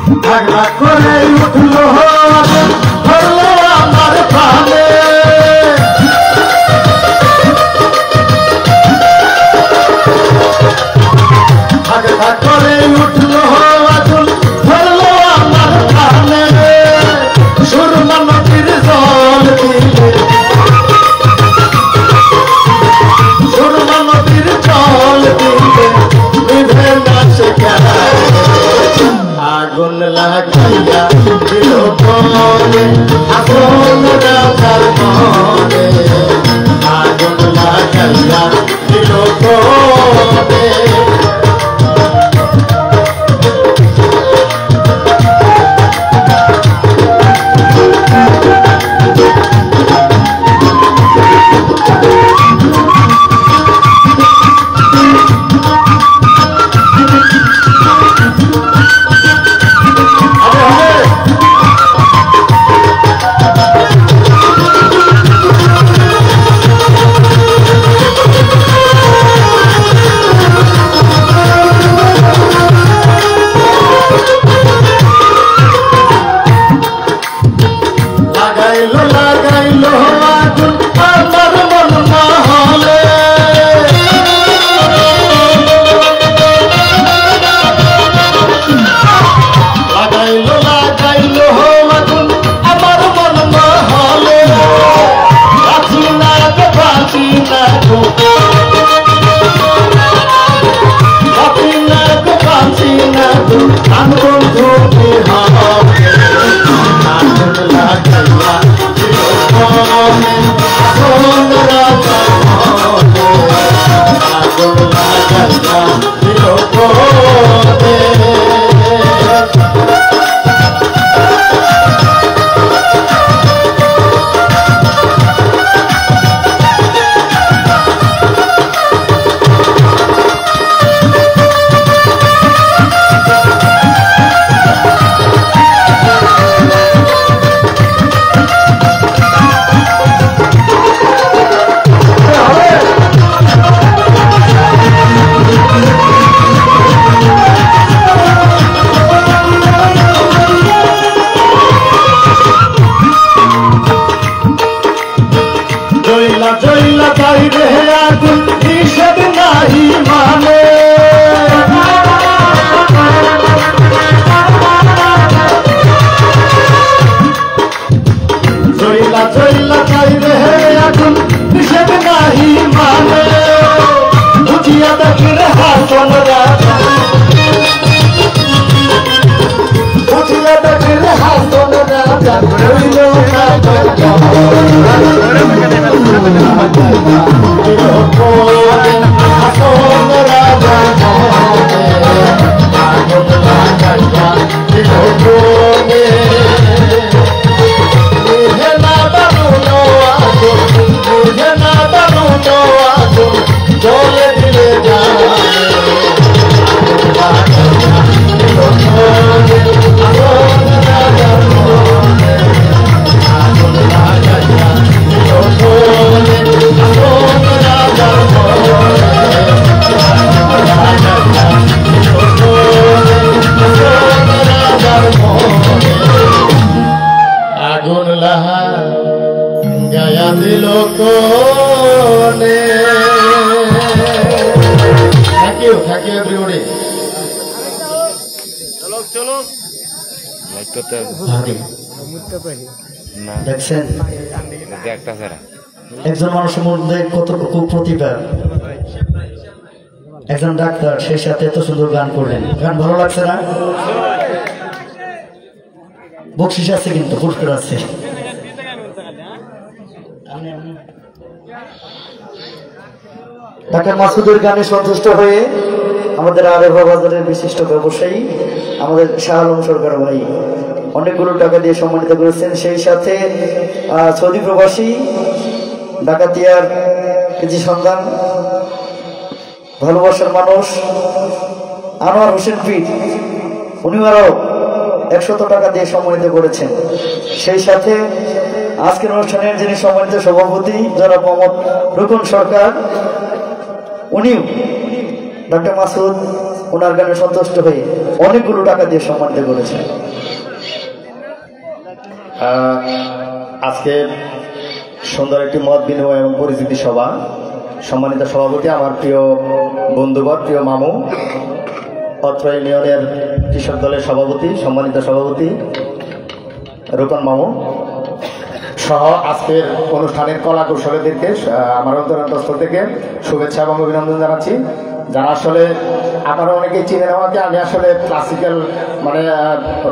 ঝগড়া করে উঠলো ধরলো আমার প্রাণে ঝগড়া করে উঠলো আগুন ধরলো আমার প্রাণে সুরমা নদীর জল দিলে সুরমা নদীর জল দিলে নিভে না সে আগুন লাগাইয়া দিল মনে আগুন রাজার মনে আগুন লাগাইয়া দিল মনে লাগাইলো আগুন আমার মন মহলে লাগাইলো আগুন আমার মন মহলে বাঁচি না গো বাঁচি না গো বাঁচি না গো বাঁচি না গো প্রাণ বন্ধু হবে আগুন লাগাইয়া আগুন রাজা আগুন লাগাইয়া দিল মনে জয়লা যাই রে আগুন হিসেব নাহি মানে জয়লা যাই রে আগুন হিসেব নাহি মানে বুঝিয়া দেখি রে হাসন রাজা বুঝিয়া দেখি রে হাসন রাজা রইল না জলে দিলে আগুন লাহা গায়া দিল কোনে থ্যাংক ইউ এভরিবডি চলো লাইক করতে না দেখছেন একটা সারা একজন মানুষের মধ্যে কতটুকু প্রতিভা একজন ডাক্তার সেই সাথে এত সুন্দর গান করলেন গান ভালো লাগছে না বকশিস আছে কিন্তু পুরস্কার আছে ডাক্তার মাসুদের গানে সন্তুষ্ট হয়ে আমাদের আরেফা বাজারের বিশিষ্ট ব্যবসায়ী আমাদের শাহ আলম সরকার ভাই অনেকগুলো টাকা দিয়ে সম্মানিত করেছেন সেই সাথে সৌদি প্রবাসী ডাকাতিয়ার কৃতি সন্তান ভালোবাসার মানুষ আনোয়ার হোসেন পীর উনি আরো 100 টাকা দিয়ে সম্মানিত করেছেন সেই সাথে আজকের অনুষ্ঠানের যিনি সম্মানিত সভাপতি জনাব মোহাম্মদ রুকন সরকার উনিও ডক্টর মাসুদ ওনার গানে সন্তুষ্ট হয়ে অনেকগুলো টাকা দিয়ে সম্মানিত করেছেন। আজকে সুন্দর একটি মত বিনিময় এবং পরিচিতি সভা। সম্মানিত সভাপতি, আমার প্রিয় বন্ধুবর, প্রিয় মামু, অত্র ইউনিয়নের কৃষক দলের সভাপতি, সম্মানিত সভাপতি রূপন মামু সহ আজকের অনুষ্ঠানের কলা কৌশলীদেরকে আমার অন্তরস্থল থেকে শুভেচ্ছা এবং অভিনন্দন জানাচ্ছি। যারা আসলে আপনারা অনেকেই চিনে নেওয়াকে, আমি আসলে ক্লাসিক্যাল মানে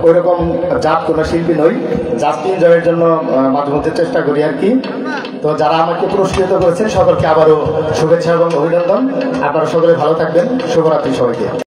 ওইরকম জাত কোনো শিল্পী নই, জাস্ট এনজয়ের জন্য মাঝে মধ্যে চেষ্টা করি আর কি। তো যারা আমাকে পুরস্কৃত করেছেন সকলকে আবারও শুভেচ্ছা এবং অভিনন্দন। আপনারা সকলে ভালো থাকবেন। শুভরাত্রি সবাইকে।